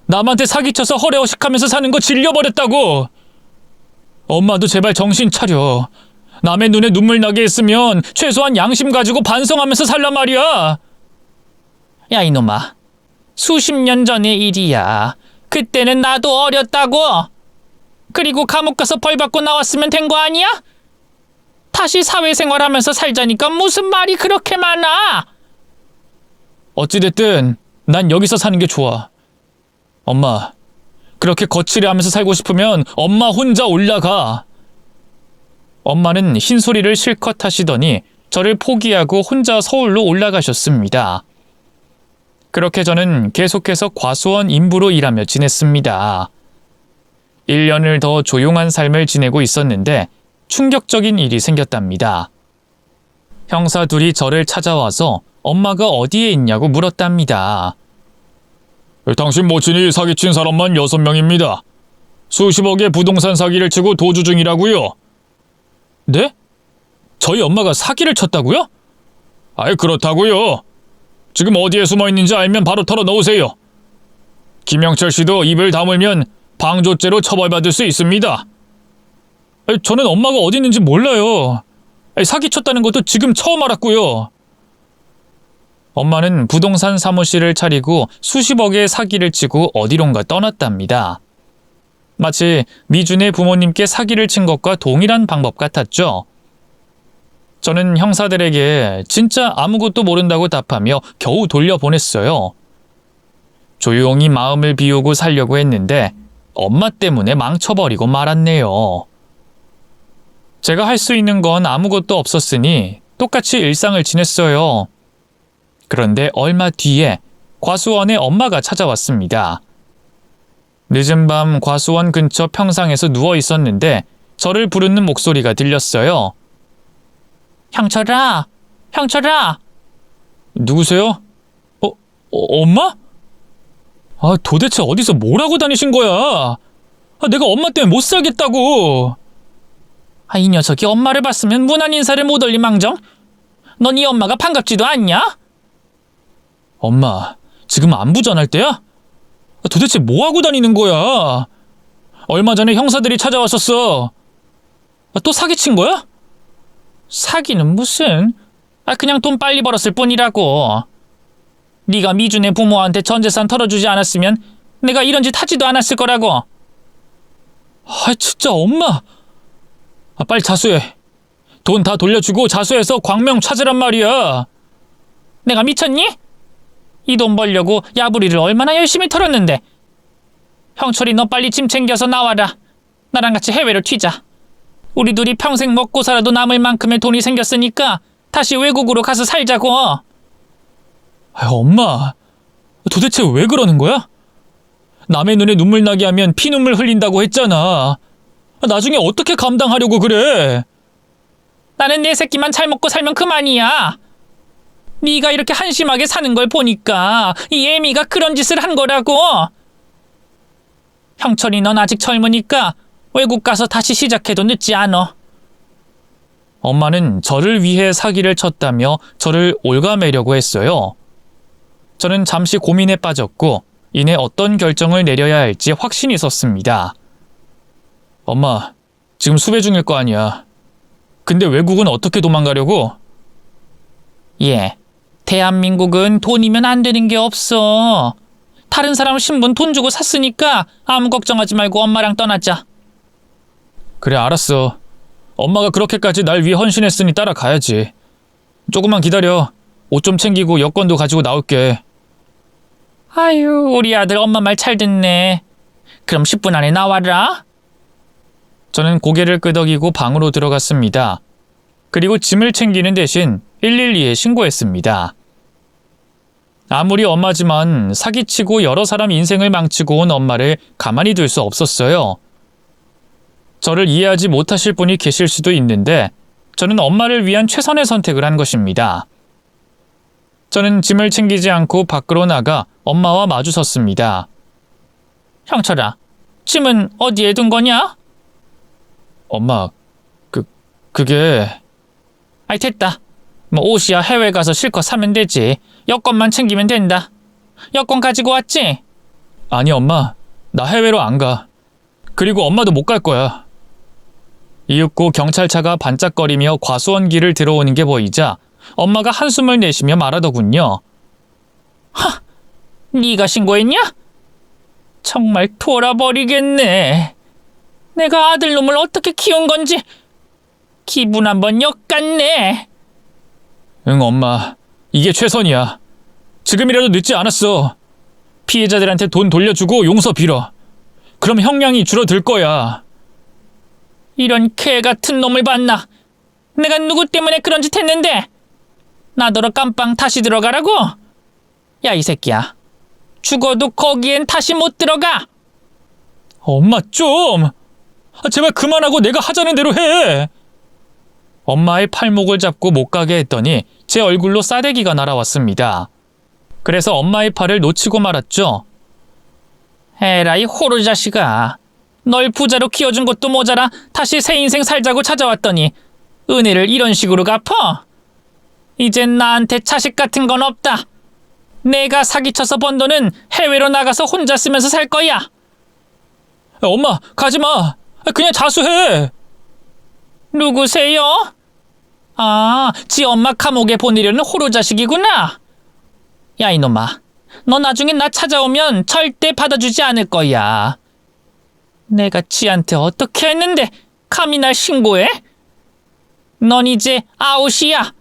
남한테 사기쳐서 허례허식하면서 사는 거 질려버렸다고. 엄마도 제발 정신 차려. 남의 눈에 눈물 나게 했으면 최소한 양심 가지고 반성하면서 살란 말이야. 야 이놈아, 수십 년 전의 일이야. 그때는 나도 어렸다고. 그리고 감옥 가서 벌 받고 나왔으면 된 거 아니야? 다시 사회생활하면서 살자니까 무슨 말이 그렇게 많아. 어찌됐든 난 여기서 사는 게 좋아. 엄마, 그렇게 거칠해하면서 살고 싶으면 엄마 혼자 올라가. 엄마는 흰소리를 실컷 하시더니 저를 포기하고 혼자 서울로 올라가셨습니다. 그렇게 저는 계속해서 과수원 인부로 일하며 지냈습니다. 1년을 더 조용한 삶을 지내고 있었는데 충격적인 일이 생겼답니다. 형사 둘이 저를 찾아와서 엄마가 어디에 있냐고 물었답니다. 당신 모친이 사기친 사람만 6명입니다. 수십억의 부동산 사기를 치고 도주 중이라고요. 네? 저희 엄마가 사기를 쳤다고요? 아이 그렇다고요. 지금 어디에 숨어있는지 알면 바로 털어놓으세요. 김영철 씨도 입을 다물면 방조죄로 처벌받을 수 있습니다. 저는 엄마가 어디 있는지 몰라요. 사기쳤다는 것도 지금 처음 알았고요. 엄마는 부동산 사무실을 차리고 수십억의 사기를 치고 어디론가 떠났답니다. 마치 미준의 부모님께 사기를 친 것과 동일한 방법 같았죠. 저는 형사들에게 진짜 아무것도 모른다고 답하며 겨우 돌려보냈어요. 조용히 마음을 비우고 살려고 했는데 엄마 때문에 망쳐버리고 말았네요. 제가 할 수 있는 건 아무것도 없었으니 똑같이 일상을 지냈어요. 그런데 얼마 뒤에 과수원에 엄마가 찾아왔습니다. 늦은 밤 과수원 근처 평상에서 누워 있었는데 저를 부르는 목소리가 들렸어요. 형철아, 형철아. 누구세요? 엄마? 도대체 어디서 뭘 하고 다니신 거야? 내가 엄마 때문에 못 살겠다고. 이 녀석이 엄마를 봤으면 무난 인사를 못 올리망정? 넌 이 엄마가 반갑지도 않냐? 엄마, 지금 안부 전할 때야? 도대체 뭐 하고 다니는 거야? 얼마 전에 형사들이 찾아왔었어. 또 사기친 거야? 사기는 무슨? 그냥 돈 빨리 벌었을 뿐이라고. 네가 미준의 부모한테 전 재산 털어주지 않았으면 내가 이런 짓 하지도 않았을 거라고. 진짜 엄마. 빨리 자수해. 돈 다 돌려주고 자수해서 광명 찾으란 말이야. 내가 미쳤니? 이 돈 벌려고 야부리를 얼마나 열심히 털었는데. 형철이 너 빨리 짐 챙겨서 나와라. 나랑 같이 해외로 튀자. 우리 둘이 평생 먹고 살아도 남을 만큼의 돈이 생겼으니까 다시 외국으로 가서 살자고. 엄마, 도대체 왜 그러는 거야? 남의 눈에 눈물 나게 하면 피눈물 흘린다고 했잖아. 나중에 어떻게 감당하려고 그래? 나는 내 새끼만 잘 먹고 살면 그만이야. 네가 이렇게 한심하게 사는 걸 보니까 이 애미가 그런 짓을 한 거라고. 형철이 넌 아직 젊으니까 외국 가서 다시 시작해도 늦지 않아. 엄마는 저를 위해 사기를 쳤다며 저를 옭아매려고 했어요. 저는 잠시 고민에 빠졌고 이내 어떤 결정을 내려야 할지 확신이 섰습니다. 엄마, 지금 수배 중일 거 아니야. 근데 외국은 어떻게 도망가려고? 대한민국은 돈이면 안 되는 게 없어. 다른 사람 신분 돈 주고 샀으니까 아무 걱정하지 말고 엄마랑 떠나자. 그래, 알았어. 엄마가 그렇게까지 날 위해 헌신했으니 따라가야지. 조금만 기다려. 옷 좀 챙기고 여권도 가지고 나올게. 아유, 우리 아들 엄마 말 잘 듣네. 그럼 10분 안에 나와라. 저는 고개를 끄덕이고 방으로 들어갔습니다. 그리고 짐을 챙기는 대신 112에 신고했습니다. 아무리 엄마지만 사기치고 여러 사람 인생을 망치고 온 엄마를 가만히 둘 수 없었어요. 저를 이해하지 못하실 분이 계실 수도 있는데 저는 엄마를 위한 최선의 선택을 한 것입니다. 저는 짐을 챙기지 않고 밖으로 나가 엄마와 마주섰습니다. 형철아, 짐은 어디에 둔 거냐? 엄마, 그게... 됐다. 옷이야 해외 가서 실컷 사면 되지. 여권만 챙기면 된다. 여권 가지고 왔지? 아니 엄마, 나 해외로 안 가. 그리고 엄마도 못 갈 거야. 이윽고 경찰차가 반짝거리며 과수원길을 들어오는 게 보이자 엄마가 한숨을 내쉬며 말하더군요. 네가 신고했냐? 정말 돌아버리겠네. 내가 아들놈을 어떻게 키운 건지 기분 한번 역같네. 응 엄마, 이게 최선이야. 지금이라도 늦지 않았어. 피해자들한테 돈 돌려주고 용서 빌어. 그럼 형량이 줄어들 거야. 이런 개 같은 놈을 봤나? 내가 누구 때문에 그런 짓 했는데? 나더러 깜빵 다시 들어가라고? 야, 이 새끼야. 죽어도 거기엔 다시 못 들어가. 엄마 좀! 제발 그만하고 내가 하자는 대로 해! 엄마의 팔목을 잡고 못 가게 했더니 제 얼굴로 싸대기가 날아왔습니다. 그래서 엄마의 팔을 놓치고 말았죠. 에라이 호루 자식아. 널 부자로 키워준 것도 모자라 다시 새 인생 살자고 찾아왔더니 은혜를 이런 식으로 갚어? 이젠 나한테 자식 같은 건 없다. 내가 사기쳐서 번 돈은 해외로 나가서 혼자 쓰면서 살 거야. 엄마, 가지마. 그냥 자수해. 누구세요? 지 엄마 감옥에 보내려는 호로 자식이구나. 야, 이놈아. 너 나중에 나 찾아오면 절대 받아주지 않을 거야. 내가 지한테 어떻게 했는데 감히 날 신고해? 넌 이제 아웃이야.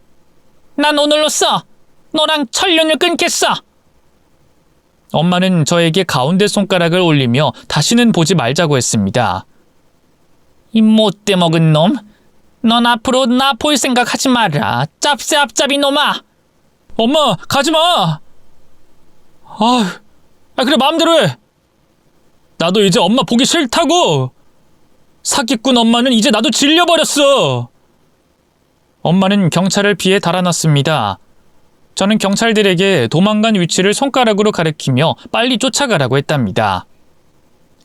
난 오늘로써 너랑 천륜을 끊겠어. 엄마는 저에게 가운데 손가락을 올리며 다시는 보지 말자고 했습니다. 이 못돼 먹은 놈. 넌 앞으로 나 볼 생각 하지 마라. 짭새 앞잡이 놈아. 엄마, 가지마. 그래 마음대로 해. 나도 이제 엄마 보기 싫다고. 사기꾼 엄마는 이제 나도 질려버렸어. 엄마는 경찰을 피해 달아났습니다. 저는 경찰들에게 도망간 위치를 손가락으로 가리키며 빨리 쫓아가라고 했답니다.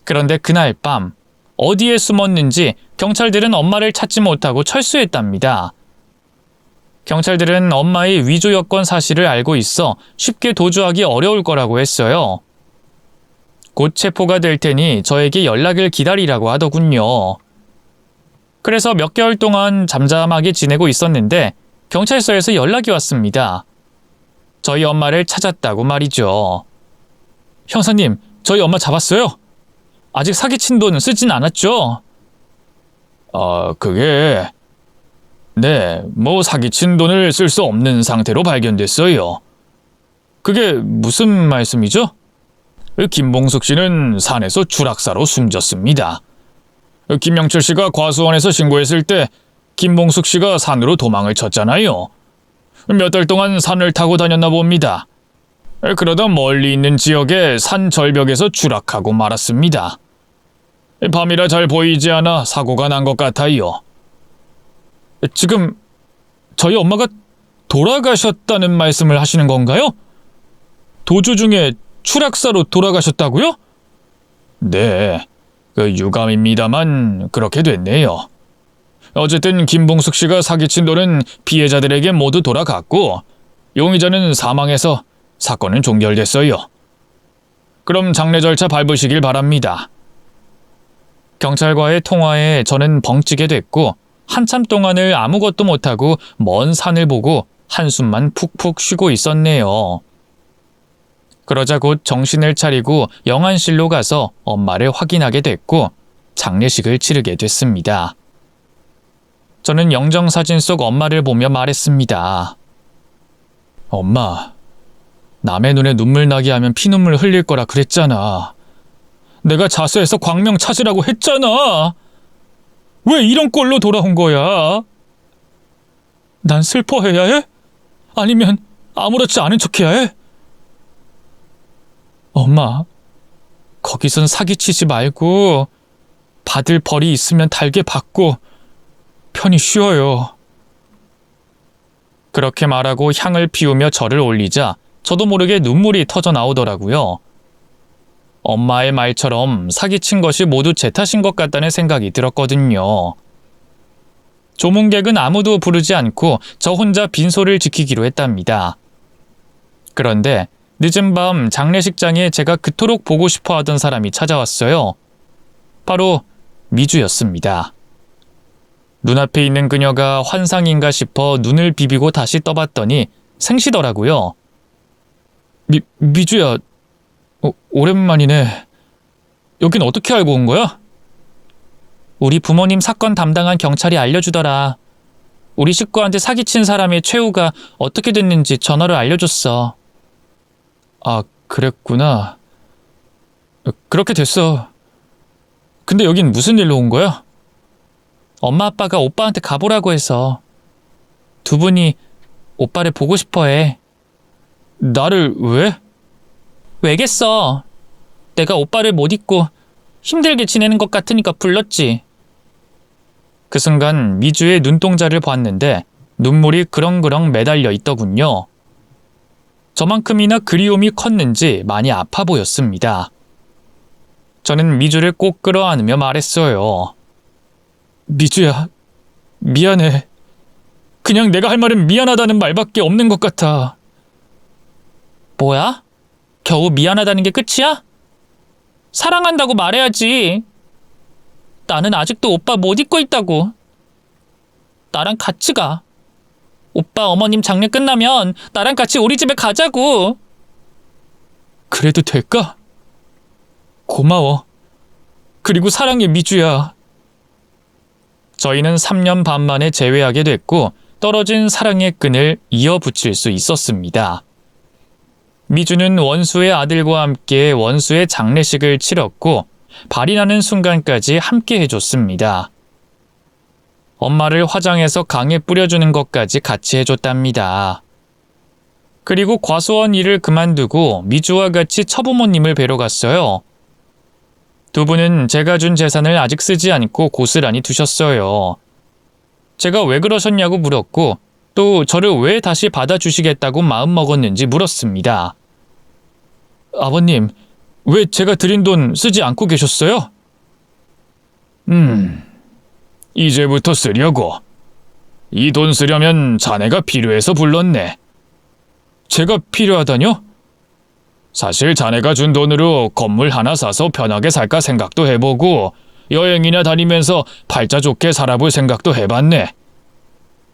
그런데 그날 밤 어디에 숨었는지 경찰들은 엄마를 찾지 못하고 철수했답니다. 경찰들은 엄마의 위조 여권 사실을 알고 있어 쉽게 도주하기 어려울 거라고 했어요. 곧 체포가 될 테니 저에게 연락을 기다리라고 하더군요. 그래서 몇 개월 동안 잠잠하게 지내고 있었는데 경찰서에서 연락이 왔습니다. 저희 엄마를 찾았다고 말이죠. 형사님, 저희 엄마 잡았어요. 아직 사기친 돈 쓰진 않았죠? 그게... 네, 사기친 돈을 쓸 수 없는 상태로 발견됐어요. 그게 무슨 말씀이죠? 김봉숙 씨는 산에서 추락사로 숨졌습니다. 김영철 씨가 과수원에서 신고했을 때 김봉숙 씨가 산으로 도망을 쳤잖아요. 몇 달 동안 산을 타고 다녔나 봅니다. 그러다 멀리 있는 지역의 산 절벽에서 추락하고 말았습니다. 밤이라 잘 보이지 않아 사고가 난 것 같아요. 지금 저희 엄마가 돌아가셨다는 말씀을 하시는 건가요? 도주 중에 추락사로 돌아가셨다고요? 네, 유감입니다만 그렇게 됐네요. 어쨌든 김봉숙 씨가 사기친 돈은 피해자들에게 모두 돌아갔고 용의자는 사망해서 사건은 종결됐어요. 그럼 장례 절차 밟으시길 바랍니다. 경찰과의 통화에 저는 벙찌게 됐고 한참 동안을 아무것도 못하고 먼 산을 보고 한숨만 푹푹 쉬고 있었네요. 그러자 곧 정신을 차리고 영안실로 가서 엄마를 확인하게 됐고 장례식을 치르게 됐습니다. 저는 영정사진 속 엄마를 보며 말했습니다. 엄마, 남의 눈에 눈물 나게 하면 피눈물 흘릴 거라 그랬잖아. 내가 자수해서 광명 찾으라고 했잖아. 왜 이런 꼴로 돌아온 거야? 난 슬퍼해야 해? 아니면 아무렇지 않은 척해야 해? 엄마, 거기선 사기치지 말고 받을 벌이 있으면 달게 받고 편히 쉬어요. 그렇게 말하고 향을 피우며 절을 올리자 저도 모르게 눈물이 터져 나오더라고요. 엄마의 말처럼 사기친 것이 모두 제 탓인 것 같다는 생각이 들었거든요. 조문객은 아무도 부르지 않고 저 혼자 빈소를 지키기로 했답니다. 그런데 늦은 밤 장례식장에 제가 그토록 보고 싶어 하던 사람이 찾아왔어요. 바로 미주였습니다. 눈앞에 있는 그녀가 환상인가 싶어 눈을 비비고 다시 떠봤더니 생시더라고요. 미주야, 오랜만이네. 여긴 어떻게 알고 온 거야? 우리 부모님 사건 담당한 경찰이 알려주더라. 우리 식구한테 사기친 사람의 최후가 어떻게 됐는지 전화를 알려줬어. 아, 그랬구나. 그렇게 됐어. 근데 여긴 무슨 일로 온 거야? 엄마 아빠가 오빠한테 가보라고 해서. 두 분이 오빠를 보고 싶어 해. 나를 왜? 왜겠어. 내가 오빠를 못 잊고 힘들게 지내는 것 같으니까 불렀지. 그 순간 미주의 눈동자를 봤는데 눈물이 그렁그렁 매달려 있더군요. 저만큼이나 그리움이 컸는지 많이 아파 보였습니다. 저는 미주를 꼭 끌어안으며 말했어요. 미주야, 미안해. 그냥 내가 할 말은 미안하다는 말밖에 없는 것 같아. 뭐야? 겨우 미안하다는 게 끝이야? 사랑한다고 말해야지. 나는 아직도 오빠 못 잊고 있다고. 나랑 같이 가. 오빠 어머님 장례 끝나면 나랑 같이 우리 집에 가자고. 그래도 될까? 고마워. 그리고 사랑해, 미주야. 저희는 3년 반 만에 재회하게 됐고 떨어진 사랑의 끈을 이어붙일 수 있었습니다. 미주는 원수의 아들과 함께 원수의 장례식을 치렀고 발이 나는 순간까지 함께 해줬습니다. 엄마를 화장해서 강에 뿌려주는 것까지 같이 해줬답니다. 그리고 과수원 일을 그만두고 미주와 같이 처부모님을 뵈러 갔어요. 두 분은 제가 준 재산을 아직 쓰지 않고 고스란히 두셨어요. 제가 왜 그러셨냐고 물었고 또 저를 왜 다시 받아주시겠다고 마음먹었는지 물었습니다. 아버님, 왜 제가 드린 돈 쓰지 않고 계셨어요? 이제부터 쓰려고. 이 돈 쓰려면 자네가 필요해서 불렀네. 제가 필요하다뇨? 사실 자네가 준 돈으로 건물 하나 사서 편하게 살까 생각도 해보고 여행이나 다니면서 팔자 좋게 살아볼 생각도 해봤네.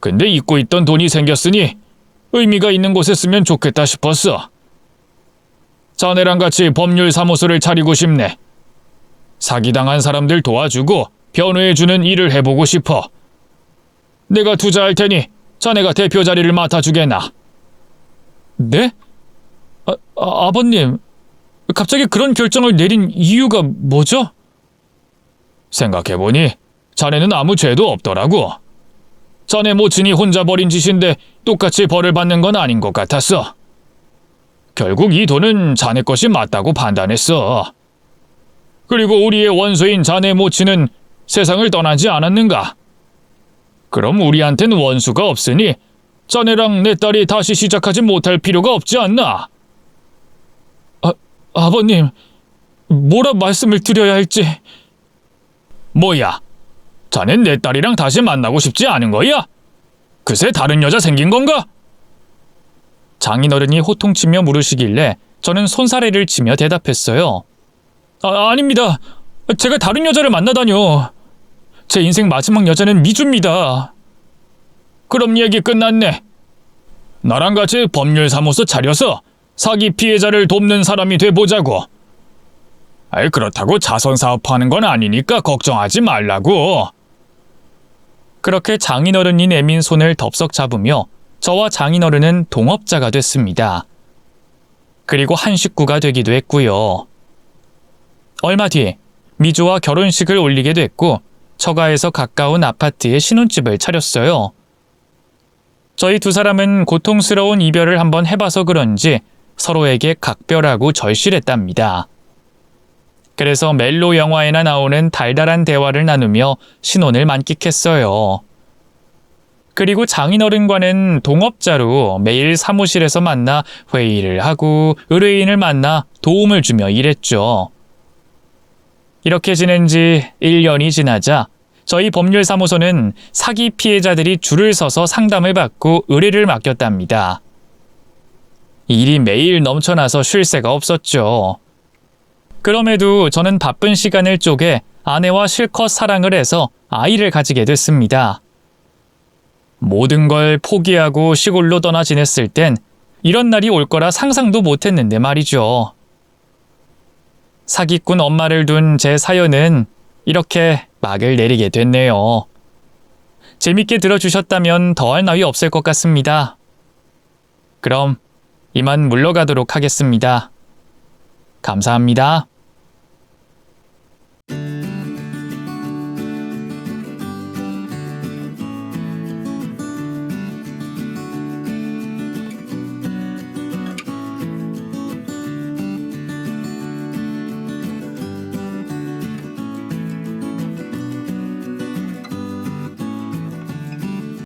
근데 잊고 있던 돈이 생겼으니 의미가 있는 곳에 쓰면 좋겠다 싶었어. 자네랑 같이 법률사무소를 차리고 싶네. 사기당한 사람들 도와주고 변호해주는 일을 해보고 싶어. 내가 투자할 테니 자네가 대표 자리를 맡아주게나. 네? 아버님, 갑자기 그런 결정을 내린 이유가 뭐죠? 생각해보니 자네는 아무 죄도 없더라고. 자네 모친이 혼자 벌인 짓인데 똑같이 벌을 받는 건 아닌 것 같았어. 결국 이 돈은 자네 것이 맞다고 판단했어. 그리고 우리의 원수인 자네 모친은 세상을 떠나지 않았는가? 그럼 우리한텐 원수가 없으니 자네랑 내 딸이 다시 시작하지 못할 필요가 없지 않나? 아버님, 뭐라 말씀을 드려야 할지. 뭐야? 자넨 내 딸이랑 다시 만나고 싶지 않은 거야? 그새 다른 여자 생긴 건가? 장인어른이 호통치며 물으시길래 저는 손사래를 치며 대답했어요. 아닙니다. 제가 다른 여자를 만나다뇨. 제 인생 마지막 여자는 미주입니다. 그럼 얘기 끝났네. 나랑 같이 법률사무소 차려서 사기 피해자를 돕는 사람이 돼보자고. 그렇다고 자선사업하는 건 아니니까 걱정하지 말라고. 그렇게 장인어른이 내민 손을 덥석 잡으며 저와 장인어른은 동업자가 됐습니다. 그리고 한 식구가 되기도 했고요. 얼마 뒤 미주와 결혼식을 올리게 됐고 처가에서 가까운 아파트에 신혼집을 차렸어요. 저희 두 사람은 고통스러운 이별을 한번 해봐서 그런지 서로에게 각별하고 절실했답니다. 그래서 멜로 영화에나 나오는 달달한 대화를 나누며 신혼을 만끽했어요. 그리고 장인어른과는 동업자로 매일 사무실에서 만나 회의를 하고 의뢰인을 만나 도움을 주며 일했죠. 이렇게 지낸 지 1년이 지나자 저희 법률사무소는 사기 피해자들이 줄을 서서 상담을 받고 의뢰를 맡겼답니다. 일이 매일 넘쳐나서 쉴 새가 없었죠. 그럼에도 저는 바쁜 시간을 쪼개 아내와 실컷 사랑을 해서 아이를 가지게 됐습니다. 모든 걸 포기하고 시골로 떠나 지냈을 땐 이런 날이 올 거라 상상도 못했는데 말이죠. 사기꾼 엄마를 둔 제 사연은 이렇게 막을 내리게 됐네요. 재밌게 들어주셨다면 더할 나위 없을 것 같습니다. 그럼 이만 물러가도록 하겠습니다. 감사합니다.